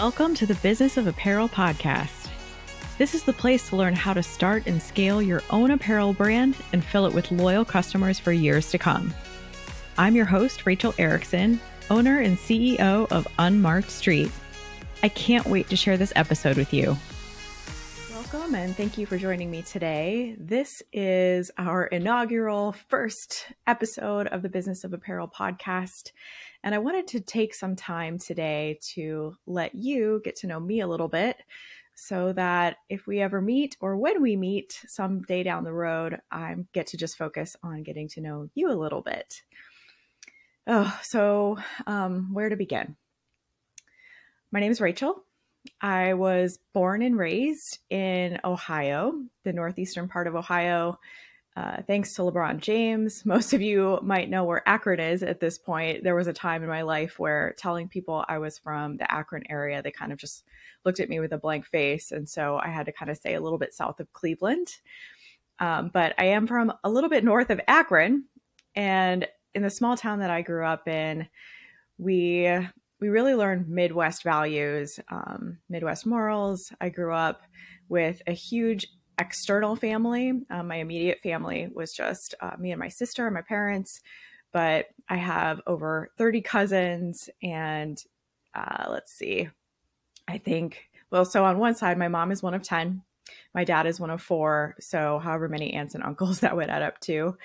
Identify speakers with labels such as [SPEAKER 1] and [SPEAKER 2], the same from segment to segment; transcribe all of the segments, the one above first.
[SPEAKER 1] Welcome to the Business of Apparel podcast. This is the place to learn how to start and scale your own apparel brand and fill it with loyal customers for years to come. I'm your host, Rachel Erickson, owner and CEO of Unmarked Street. I can't wait to share this episode with you. Welcome and thank you for joining me today. This is our inaugural first episode of the Business of Apparel podcast. And I wanted to take some time today to let you get to know me a little bit so that if we ever meet or when we meet someday down the road, I get to just focus on getting to know you a little bit. Where to begin? My name is Rachel. I was born and raised in Ohio, the northeastern part of Ohio. Thanks to LeBron James. Most of you might know where Akron is at this point. There was a time in my life where telling people I was from the Akron area, they kind of just looked at me with a blank face. And so I had to kind of stay a little bit south of Cleveland. But I am from a little bit north of Akron. And in the small town that I grew up in, we really learned Midwest values, Midwest morals. I grew up with a huge external family. My immediate family was just me and my sister and my parents, but I have over 30 cousins and so on one side, my mom is one of 10, my dad is one of 4. So however many aunts and uncles that would add up to.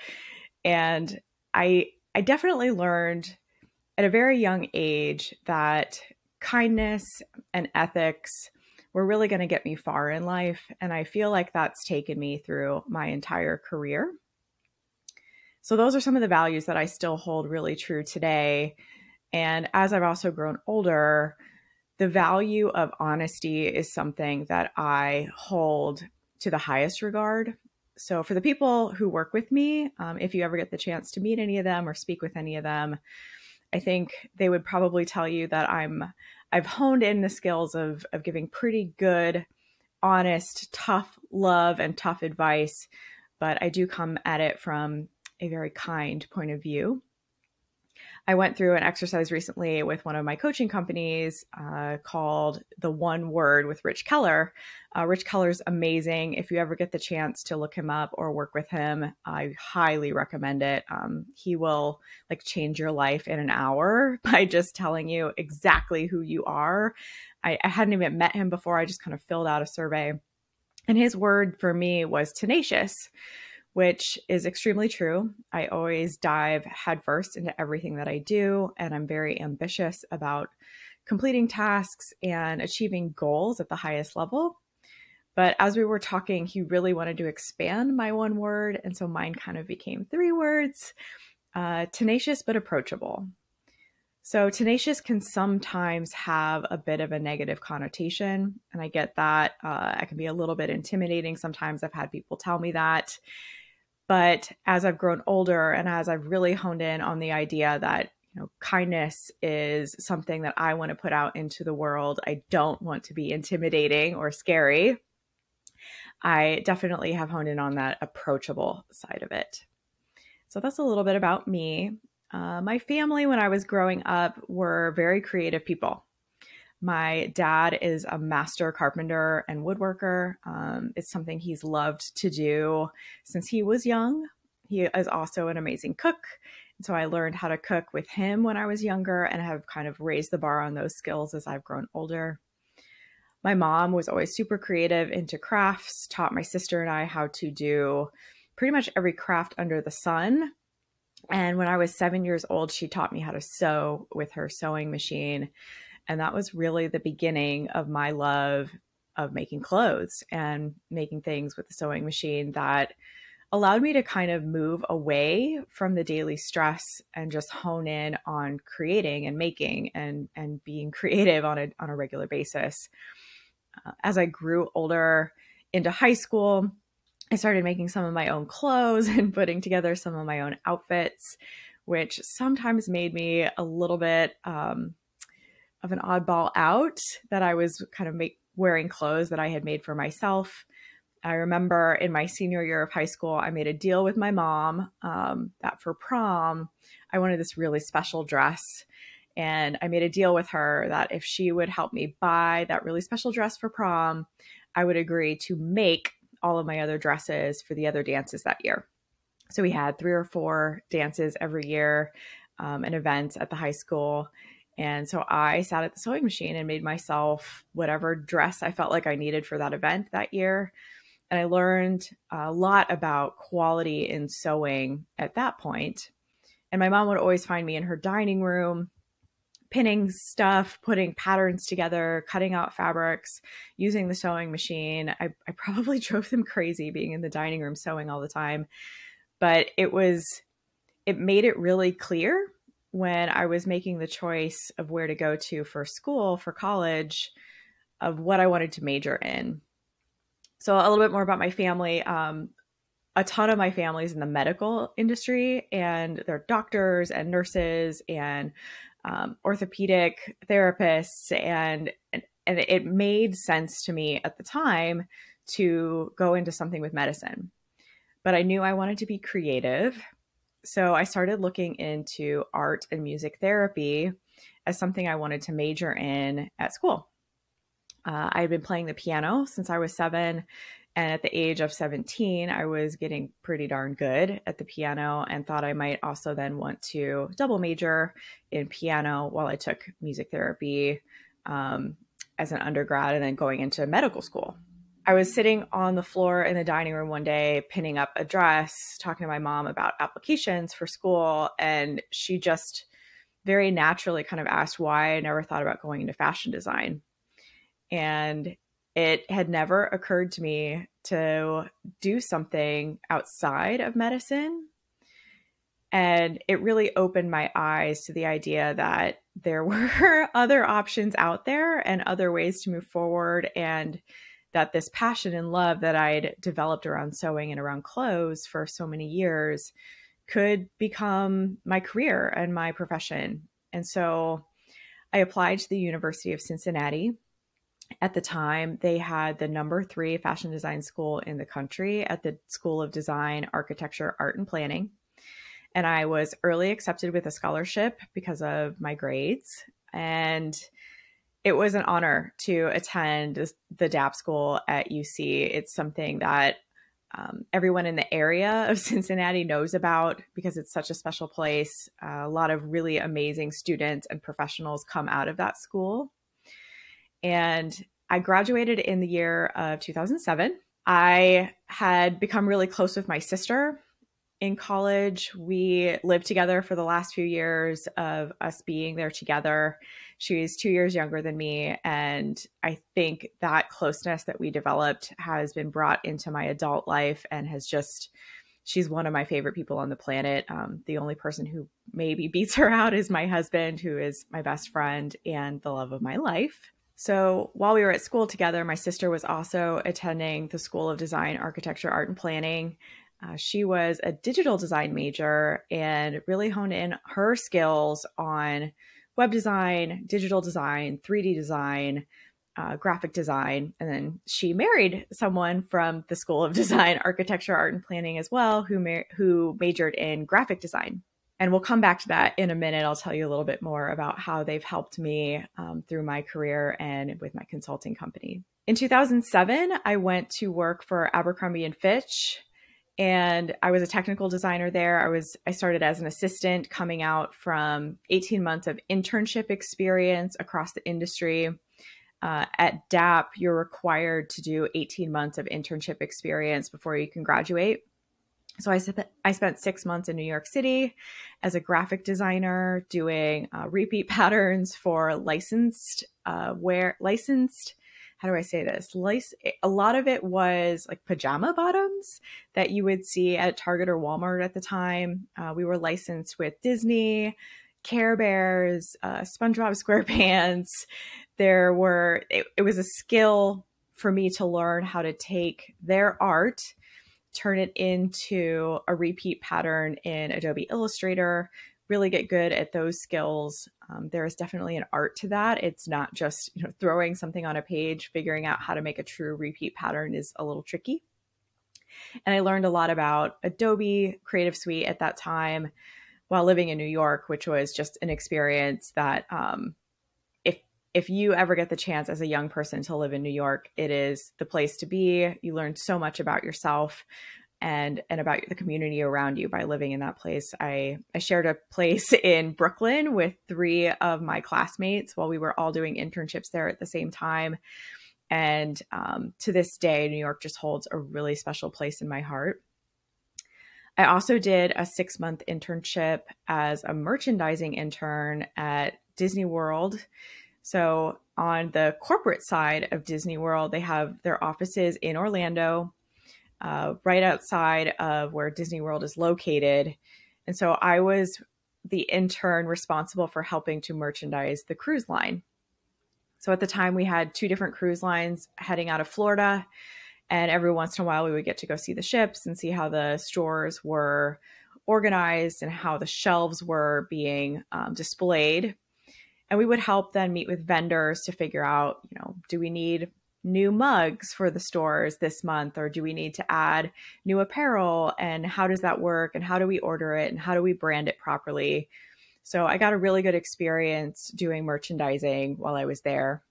[SPEAKER 1] And I definitely learned at a very young age that kindness and ethics were really going to get me far in life. And I feel like that's taken me through my entire career. So those are some of the values that I still hold really true today. And as I've also grown older, the value of honesty is something that I hold to the highest regard. So for the people who work with me, if you ever get the chance to meet any of them or speak with any of them, I think they would probably tell you that I've honed in the skills of giving pretty good, honest, tough love and tough advice, but I do come at it from a very kind point of view. I went through an exercise recently with one of my coaching companies called The One Word with Rich Keller. Rich Keller's amazing. If you ever get the chance to look him up or work with him, I highly recommend it. He will change your life in an hour by just telling you exactly who you are. I hadn't even met him before. I just kind of filled out a survey. And his word for me was tenacious, which is extremely true. I always dive headfirst into everything that I do, and I'm very ambitious about completing tasks and achieving goals at the highest level. But as we were talking, he really wanted to expand my one word, and so mine kind of became 3 words, tenacious but approachable. So tenacious can sometimes have a bit of a negative connotation, and I get that. I can be a little bit intimidating. Sometimes I've had people tell me that. But as I've grown older and as I've really honed in on the idea that, kindness is something that I want to put out into the world, I don't want to be intimidating or scary. I definitely have honed in on that approachable side of it. So that's a little bit about me. My family, when I was growing up, were very creative people. My dad is a master carpenter and woodworker. It's something he's loved to do since he was young. He is also an amazing cook. And so I learned how to cook with him when I was younger and have kind of raised the bar on those skills as I've grown older. My mom was always super creative, into crafts, taught my sister and I how to do pretty much every craft under the sun. And when I was 7 years old, she taught me how to sew with her sewing machine. And that was really the beginning of my love of making clothes and making things with the sewing machine that allowed me to kind of move away from the daily stress and just hone in on creating and making and being creative on a regular basis. As I grew older into high school, I started making some of my own clothes and putting together some of my own outfits, which sometimes made me a little bit of an oddball out, that I was kind of wearing clothes that I had made for myself. I remember in my senior year of high school, I made a deal with my mom that for prom, I wanted this really special dress. And I made a deal with her that if she would help me buy that really special dress for prom, I would agree to make all of my other dresses for the other dances that year. So we had 3 or 4 dances every year, and events at the high school. And so I sat at the sewing machine and made myself whatever dress I felt like I needed for that event that year. And I learned a lot about quality in sewing at that point. And my mom would always find me in her dining room, pinning stuff, putting patterns together, cutting out fabrics, using the sewing machine. I probably drove them crazy being in the dining room sewing all the time. But it made it really clear when I was making the choice of where to go to for school, for college, of what I wanted to major in. So a little bit more about my family. A ton of my family is in the medical industry, and they're doctors and nurses and orthopedic therapists. And it made sense to me at the time to go into something with medicine. But I knew I wanted to be creative. So I started looking into art and music therapy as something I wanted to major in at school. I had been playing the piano since I was 7. And at the age of 17, I was getting pretty darn good at the piano and thought I might also then want to double major in piano while I took music therapy as an undergrad and then going into medical school. I was sitting on the floor in the dining room one day, pinning up a dress, talking to my mom about applications for school. And she just very naturally kind of asked why I never thought about going into fashion design. And it had never occurred to me to do something outside of medicine. And it really opened my eyes to the idea that there were other options out there and other ways to move forward, and that this passion and love that I'd developed around sewing and around clothes for so many years could become my career and my profession. And so I applied to the University of Cincinnati. At the time, they had the number 3 fashion design school in the country at the School of Design, Architecture, Art, and Planning. And I was early accepted with a scholarship because of my grades. And it was an honor to attend the DAP school at UC. It's something that everyone in the area of Cincinnati knows about because it's such a special place. A lot of really amazing students and professionals come out of that school. And I graduated in the year of 2007. I had become really close with my sister in college. We lived together for the last few years of us being there together. She's 2 years younger than me. And I think that closeness that we developed has been brought into my adult life and she's one of my favorite people on the planet. The only person who maybe beats her out is my husband, who is my best friend and the love of my life. So while we were at school together, my sister was also attending the School of Design, Architecture, Art, and Planning. She was a digital design major and really honed in her skills on web design, digital design, 3D design, graphic design. And then she married someone from the School of Design, Architecture, Art, and Planning as well, who majored in graphic design. And we'll come back to that in a minute. I'll tell you a little bit more about how they've helped me through my career and with my consulting company. In 2007, I went to work for Abercrombie & Fitch, and I was a technical designer there. I started as an assistant, coming out from 18 months of internship experience across the industry. At DAP, you're required to do 18 months of internship experience before you can graduate. So I spent 6 months in New York City as a graphic designer doing repeat patterns for licensed, how do I say this? A lot of it was like pajama bottoms that you would see at Target or Walmart at the time. We were licensed with Disney, Care Bears, SpongeBob SquarePants. It was a skill for me to learn how to take their art, turn it into a repeat pattern in Adobe Illustrator, really get good at those skills. There is definitely an art to that. It's not just throwing something on a page. Figuring out how to make a true repeat pattern is a little tricky. And I learned a lot about Adobe Creative Suite at that time. while living in New York, which was just an experience that if if you ever get the chance as a young person to live in New York, it is the place to be. You learn so much about yourself and about the community around you by living in that place. I shared a place in Brooklyn with 3 of my classmates while we were all doing internships there at the same time. And to this day, New York just holds a really special place in my heart. I also did a 6-month internship as a merchandising intern at Disney World. So on the corporate side of Disney World, they have their offices in Orlando, right outside of where Disney World is located. And so I was the intern responsible for helping to merchandise the cruise line. So at the time we had 2 different cruise lines heading out of Florida. And every once in a while we would get to go see the ships and see how the stores were organized and how the shelves were being displayed. And we would help then meet with vendors to figure out, do we need new mugs for the stores this month, or do we need to add new apparel, and how does that work, and how do we order it, and how do we brand it properly? So I got a really good experience doing merchandising while I was there.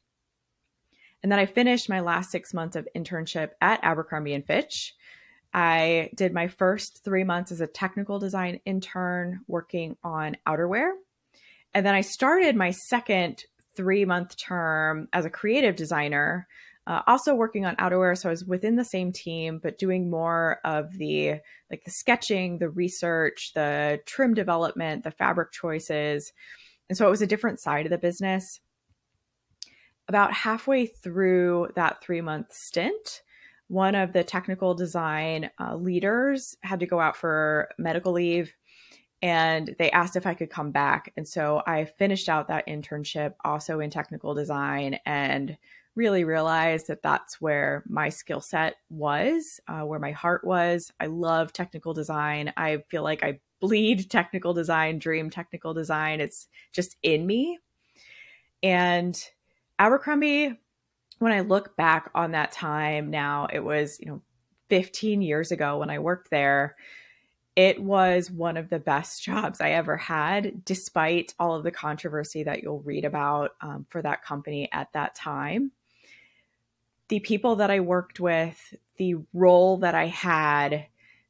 [SPEAKER 1] And then I finished my last 6 months of internship at Abercrombie & Fitch. I did my first 3 months as a technical design intern working on outerwear. And then I started my second 3-month term as a creative designer, also working on outerwear. So I was within the same team, but doing more of the sketching, the research, the trim development, the fabric choices. And so it was a different side of the business. About halfway through that 3-month stint, one of the technical design leaders had to go out for medical leave, and they asked if I could come back. And so I finished out that internship also in technical design and really realized that that's where my skill set was, where my heart was. I love technical design. I feel like I bleed technical design, dream technical design. It's just in me. And Abercrombie, when I look back on that time now, it was, 15 years ago when I worked there. It was one of the best jobs I ever had, despite all of the controversy that you'll read about for that company at that time. The people that I worked with, the role that I had,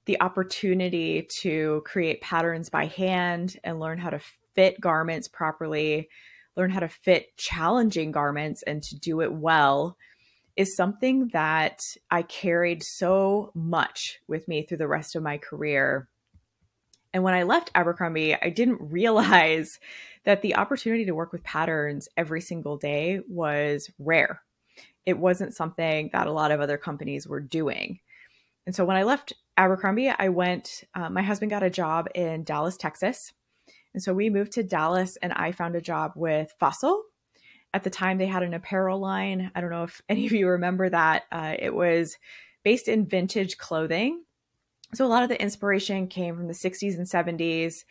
[SPEAKER 1] the opportunity to create patterns by hand and learn how to fit garments properly, learn how to fit challenging garments and to do it well, is something that I carried so much with me through the rest of my career. And when I left Abercrombie, I didn't realize that the opportunity to work with patterns every single day was rare. It wasn't something that a lot of other companies were doing. And so when I left Abercrombie, my husband got a job in Dallas, Texas. And so we moved to Dallas and I found a job with Fossil. At the time, they had an apparel line. I don't know if any of you remember that. It was based in vintage clothing. So a lot of the inspiration came from the 60s and 70s,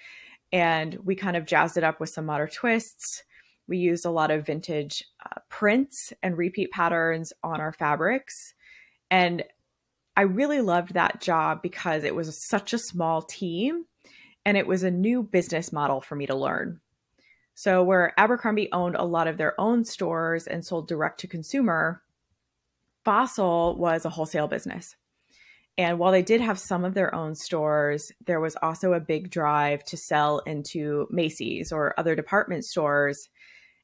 [SPEAKER 1] and we kind of jazzed it up with some modern twists. We used a lot of vintage prints and repeat patterns on our fabrics. And I really loved that job because it was such a small team and it was a new business model for me to learn. So where Abercrombie owned a lot of their own stores and sold direct to consumer, Fossil was a wholesale business. And while they did have some of their own stores, there was also a big drive to sell into Macy's or other department stores.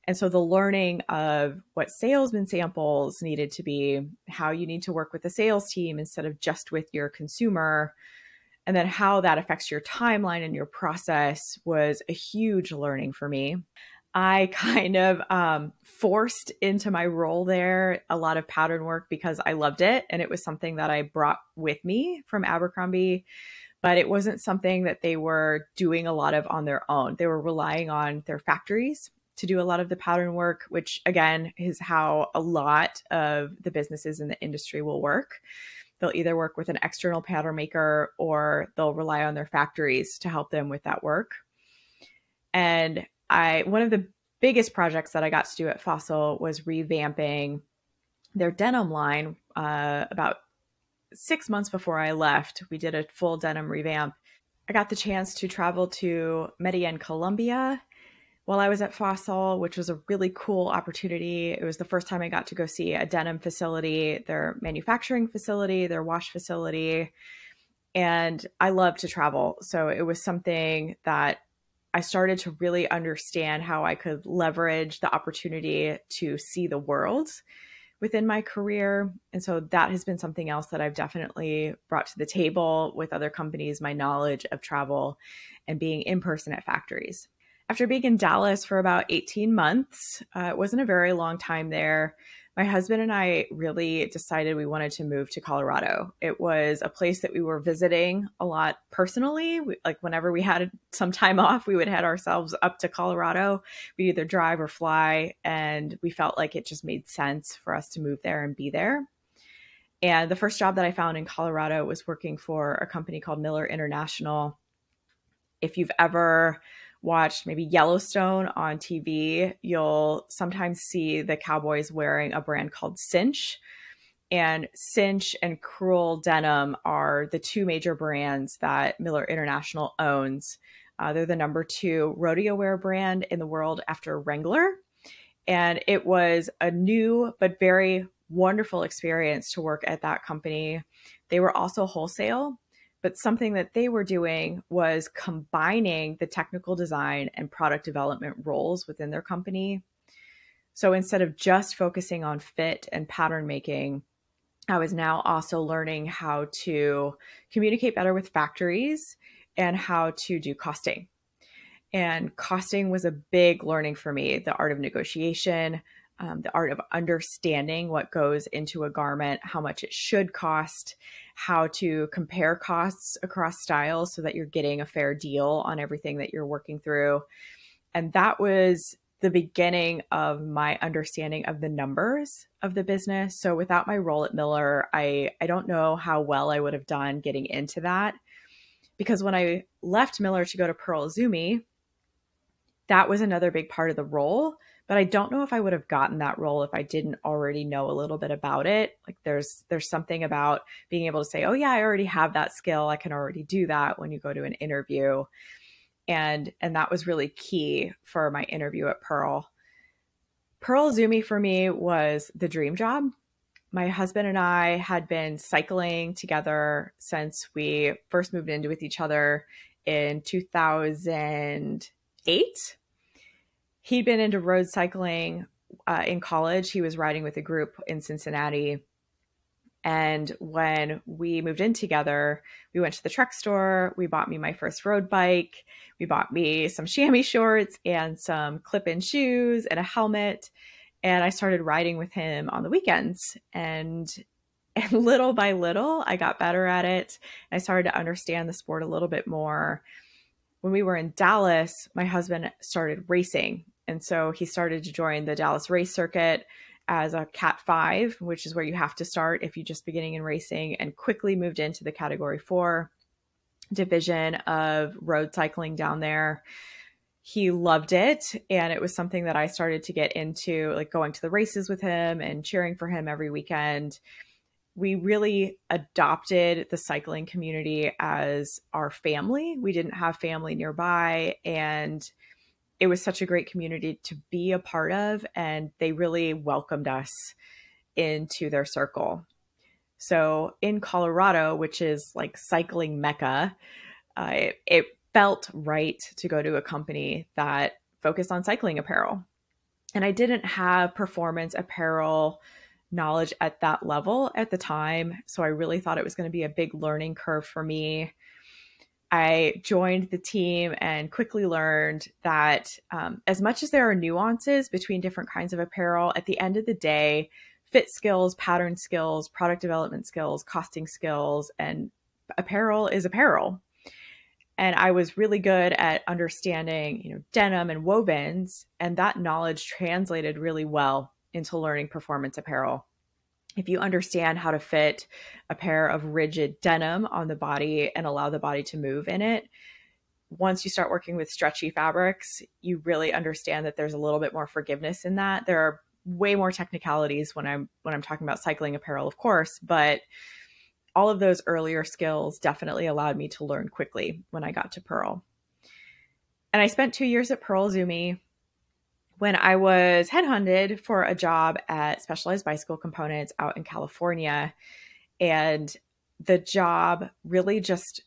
[SPEAKER 1] And so the learning of what salesman samples needed to be, how you need to work with the sales team instead of just with your consumer, and then how that affects your timeline and your process was a huge learning for me. I kind of forced into my role there a lot of pattern work because I loved it. And it was something that I brought with me from Abercrombie, but it wasn't something that they were doing a lot of on their own. They were relying on their factories to do a lot of the pattern work, which again is how a lot of the businesses in the industry will work. They'll either work with an external pattern maker or they'll rely on their factories to help them with that work. And one of the biggest projects that I got to do at Fossil was revamping their denim line. About 6 months before I left, we did a full denim revamp. I got the chance to travel to Medellin, Colombia while I was at Fossil, which was a really cool opportunity. It was the first time I got to go see a denim facility, their manufacturing facility, their wash facility. And I love to travel. So it was something that I started to really understand how I could leverage the opportunity to see the world within my career. And so that has been something else that I've definitely brought to the table with other companies, my knowledge of travel and being in person at factories. After being in Dallas for about 18 months, it wasn't a very long time there. My husband and I really decided we wanted to move to Colorado. It was a place that we were visiting a lot personally. Like whenever we had some time off, we would head ourselves up to Colorado. We'd either drive or fly, and we felt like it just made sense for us to move there and be there. And the first job that I found in Colorado was working for a company called Miller International. If you've ever watched maybe Yellowstone on TV, you'll sometimes see the cowboys wearing a brand called Cinch. And Cinch and Cruel Denim are the two major brands that Miller International owns. They're the number 2 rodeo wear brand in the world after Wrangler. And it was a new but very wonderful experience to work at that company. They were also wholesale, but something that they were doing was combining the technical design and product development roles within their company. So instead of just focusing on fit and pattern making, I was now also learning how to communicate better with factories and how to do costing. And costing was a big learning for me, the art of negotiation, the art of understanding what goes into a garment, how much it should cost, how to compare costs across styles so that you're getting a fair deal on everything that you're working through. And that was the beginning of my understanding of the numbers of the business. So without my role at Miller, I don't know how well I would have done getting into that, because when I left Miller to go to Pearl Izumi, that was another big part of the role. But I don't know if I would have gotten that role if I didn't already know a little bit about it. Like there's something about being able to say, oh yeah, I already have that skill. I can already do that when you go to an interview. And that was really key for my interview at Pearl. Pearl Izumi for me was the dream job. My husband and I had been cycling together since we first moved in with each other in 2008. He'd been into road cycling in college. He was riding with a group in Cincinnati. And when we moved in together, we went to the truck store. We bought me my first road bike. We bought me some chamois shorts and some clip-in shoes and a helmet. And I started riding with him on the weekends. And little by little, I got better at it. I started to understand the sport a little bit more. When we were in Dallas, my husband started racing. And so he started to join the Dallas race circuit as a Cat 5, which is where you have to start if you're just beginning in racing, and quickly moved into the Category 4 division of road cycling down there. He loved it. And it was something that I started to get into, like going to the races with him and cheering for him every weekend. We really adopted the cycling community as our family. We didn't have family nearby, and it was such a great community to be a part of, and they really welcomed us into their circle. So in Colorado, which is like cycling mecca, it felt right to go to a company that focused on cycling apparel. And I didn't have performance apparel knowledge at that level at the time, so I really thought it was going to be a big learning curve for me. I joined the team and quickly learned that as much as there are nuances between different kinds of apparel, at the end of the day, fit skills, pattern skills, product development skills, costing skills, and apparel is apparel. And I was really good at understanding, denim and wovens, and that knowledge translated really well into learning performance apparel. If you understand how to fit a pair of rigid denim on the body and allow the body to move in it, once you start working with stretchy fabrics, you really understand that there's a little bit more forgiveness in that. There are way more technicalities when I'm talking about cycling apparel, of course, but all of those earlier skills definitely allowed me to learn quickly when I got to Pearl. And I spent 2 years at Pearl Zumi when I was headhunted for a job at Specialized Bicycle Components out in California. And the job really just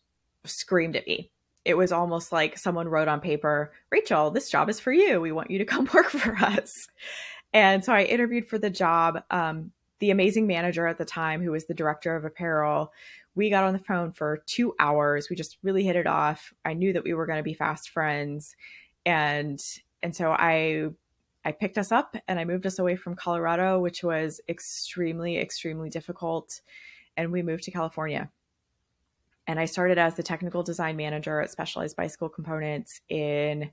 [SPEAKER 1] screamed at me. It was almost like someone wrote on paper, Rachel, this job is for you. We want you to come work for us. And so I interviewed for the job. The amazing manager at the time, who was the director of Apparel, we got on the phone for 2 hours. We just really hit it off. I knew that we were going to be fast friends. And so I picked us up and I moved us away from Colorado, which was extremely, extremely difficult. And we moved to California. And I started as the technical design manager at Specialized Bicycle Components in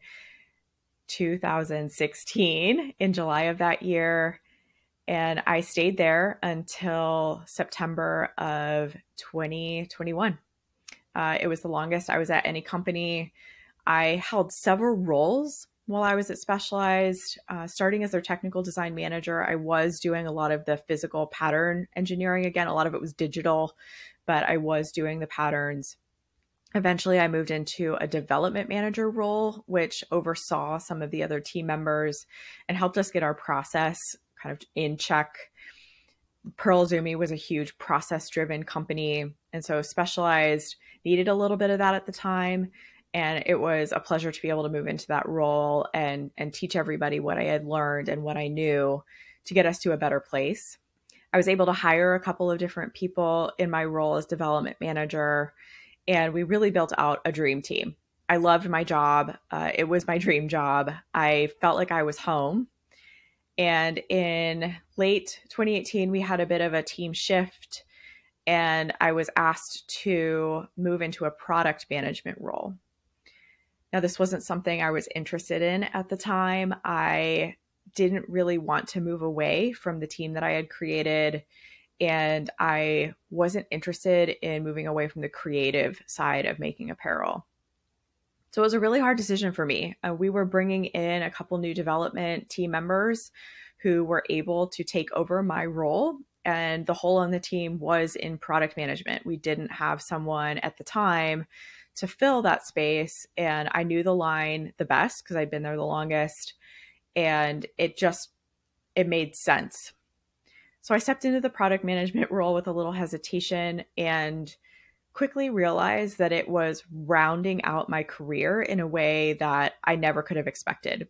[SPEAKER 1] 2016, in July of that year. And I stayed there until September of 2021. It was the longest I was at any company. I held several roles while I was at Specialized. Starting as their technical design manager, I was doing a lot of the physical pattern engineering. Again, a lot of it was digital, but I was doing the patterns. Eventually, I moved into a development manager role, which oversaw some of the other team members and helped us get our process kind of in check. Pearl Zumi was a huge process-driven company, and so Specialized needed a little bit of that at the time. And it was a pleasure to be able to move into that role and teach everybody what I had learned and what I knew to get us to a better place. I was able to hire a couple of different people in my role as development manager, and we really built out a dream team. I loved my job. It was my dream job. I felt like I was home. And in late 2018, we had a bit of a team shift, and I was asked to move into a product management role. Now, this wasn't something I was interested in at the time. I didn't really want to move away from the team that I had created, and I wasn't interested in moving away from the creative side of making apparel. So it was a really hard decision for me. We were bringing in a couple new development team members who were able to take over my role, and the hole on the team was in product management. We didn't have someone at the time to fill that space, and I knew the line the best because I'd been there the longest, and it made sense. So I stepped into the product management role with a little hesitation and quickly realized that it was rounding out my career in a way that I never could have expected.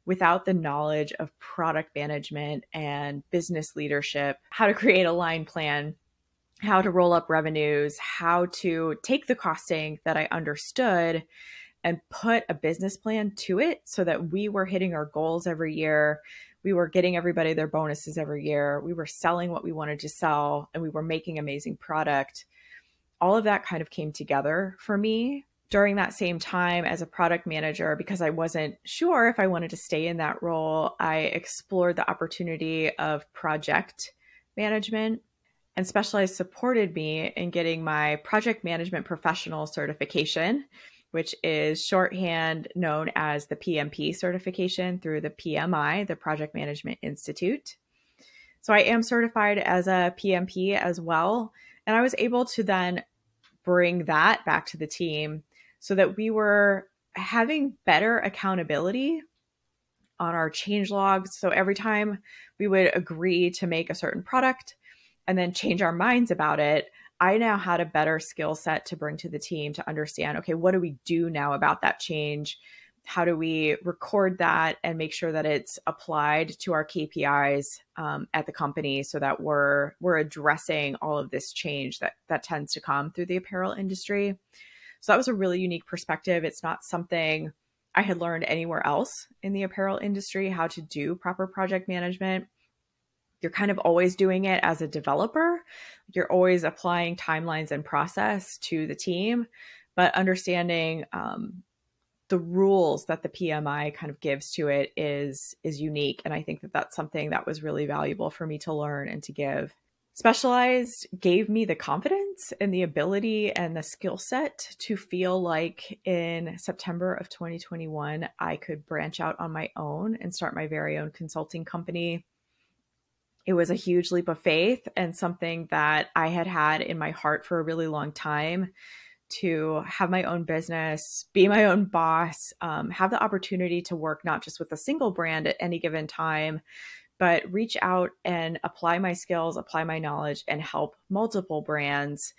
[SPEAKER 1] Without the knowledge of product management and business leadership, how to create a line plan, how to roll up revenues, how to take the costing that I understood and put a business plan to it so that we were hitting our goals every year. We were getting everybody their bonuses every year. We were selling what we wanted to sell, and we were making amazing product. All of that kind of came together for me during that same time as a product manager. Because I wasn't sure if I wanted to stay in that role, I explored the opportunity of project management, and Specialized supported me in getting my project management professional certification, which is shorthand known as the PMP certification through the PMI, the Project Management Institute. So I am certified as a PMP as well. And I was able to then bring that back to the team so that we were having better accountability on our change logs. So every time we would agree to make a certain product and then change our minds about it, I now had a better skill set to bring to the team to understand, okay, what do we do now about that change? How do we record that and make sure that it's applied to our KPIs at the company so that we're addressing all of this change that tends to come through the apparel industry? So that was a really unique perspective. It's not something I had learned anywhere else in the apparel industry, how to do proper project management. You're kind of always doing it as a developer. You're always applying timelines and process to the team, but understanding the rules that the PMI kind of gives to it is unique. And I think that that's something that was really valuable for me to learn and to give. Specialized gave me the confidence and the ability and the skill set to feel like in September of 2021, I could branch out on my own and start my very own consulting company. It was a huge leap of faith and something that I had in my heart for a really long time, to have my own business, be my own boss, have the opportunity to work not just with a single brand at any given time, but reach out and apply my skills, apply my knowledge, and help multiple brands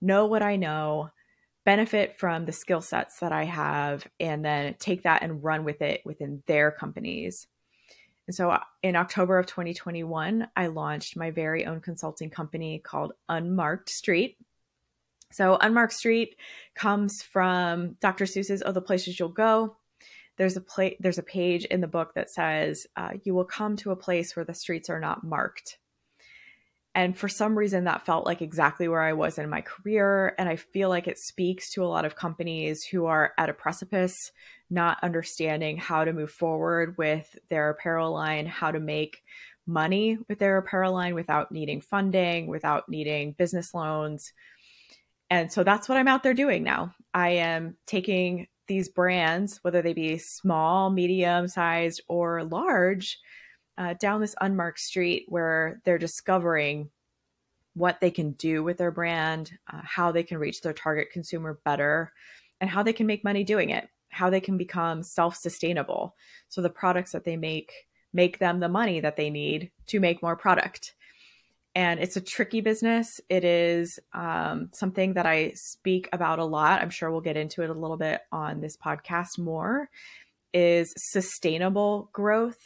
[SPEAKER 1] know what I know, benefit from the skill sets that I have, and then take that and run with it within their companies. And so in October of 2021, I launched my very own consulting company called Unmarked Street. So Unmarked Street comes from Dr. Seuss's Oh, the Places You'll Go. There's a page in the book that says, you will come to a place where the streets are not marked. And for some reason, that felt like exactly where I was in my career. And I feel like it speaks to a lot of companies who are at a precipice, not understanding how to move forward with their apparel line, how to make money with their apparel line without needing funding, without needing business loans. And so that's what I'm out there doing now. I am taking these brands, whether they be small, medium-sized, or large, down this unmarked street where they're discovering what they can do with their brand, how they can reach their target consumer better, and how they can make money doing it, how they can become self-sustainable. So the products that they make them the money that they need to make more product. And it's a tricky business. It is something that I speak about a lot. I'm sure we'll get into it a little bit on this podcast more, is sustainable growth.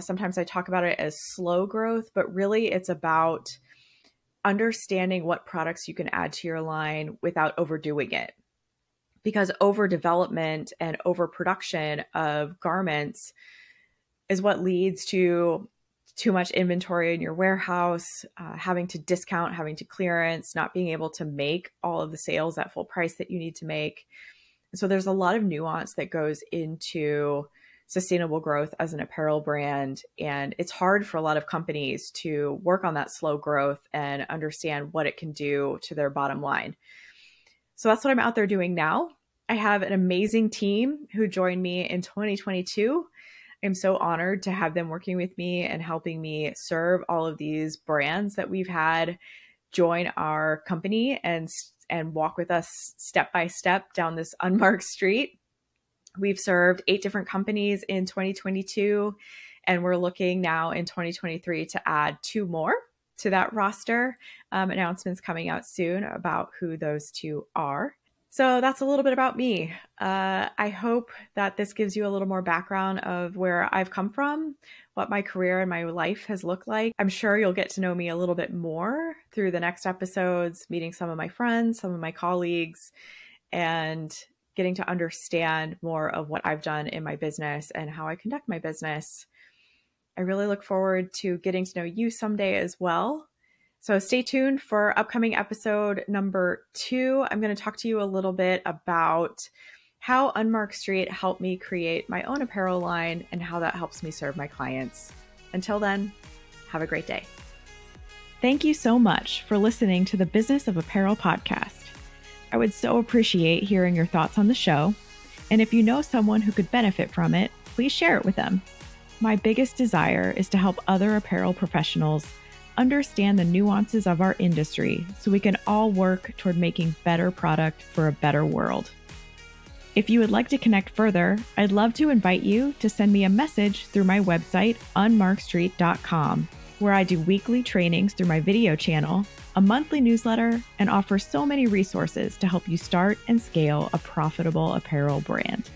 [SPEAKER 1] Sometimes I talk about it as slow growth, but really it's about understanding what products you can add to your line without overdoing it. Because overdevelopment and overproduction of garments is what leads to too much inventory in your warehouse, having to discount, having to clearance, not being able to make all of the sales at full price that you need to make. So there's a lot of nuance that goes into sustainable growth as an apparel brand. And it's hard for a lot of companies to work on that slow growth and understand what it can do to their bottom line. So that's what I'm out there doing now. I have an amazing team who joined me in 2022. I'm so honored to have them working with me and helping me serve all of these brands that we've had join our company and walk with us step by step down this unmarked street. We've served 8 different companies in 2022, and we're looking now in 2023 to add 2 more to that roster. Announcements coming out soon about who those 2 are. So that's a little bit about me. I hope that this gives you a little more background of where I've come from, what my career and my life has looked like. I'm sure you'll get to know me a little bit more through the next episodes, meeting some of my friends, some of my colleagues, and getting to understand more of what I've done in my business and how I conduct my business. I really look forward to getting to know you someday as well. So stay tuned for upcoming episode number 2. I'm going to talk to you a little bit about how Unmarked Street helped me create my own apparel line and how that helps me serve my clients. Until then, have a great day. Thank you so much for listening to the Business of Apparel podcast. I would so appreciate hearing your thoughts on the show. And if you know someone who could benefit from it, please share it with them. My biggest desire is to help other apparel professionals understand the nuances of our industry so we can all work toward making better product for a better world. If you would like to connect further, I'd love to invite you to send me a message through my website, unmarkedstreet.com, where I do weekly trainings through my video channel, a monthly newsletter, and offer so many resources to help you start and scale a profitable apparel brand.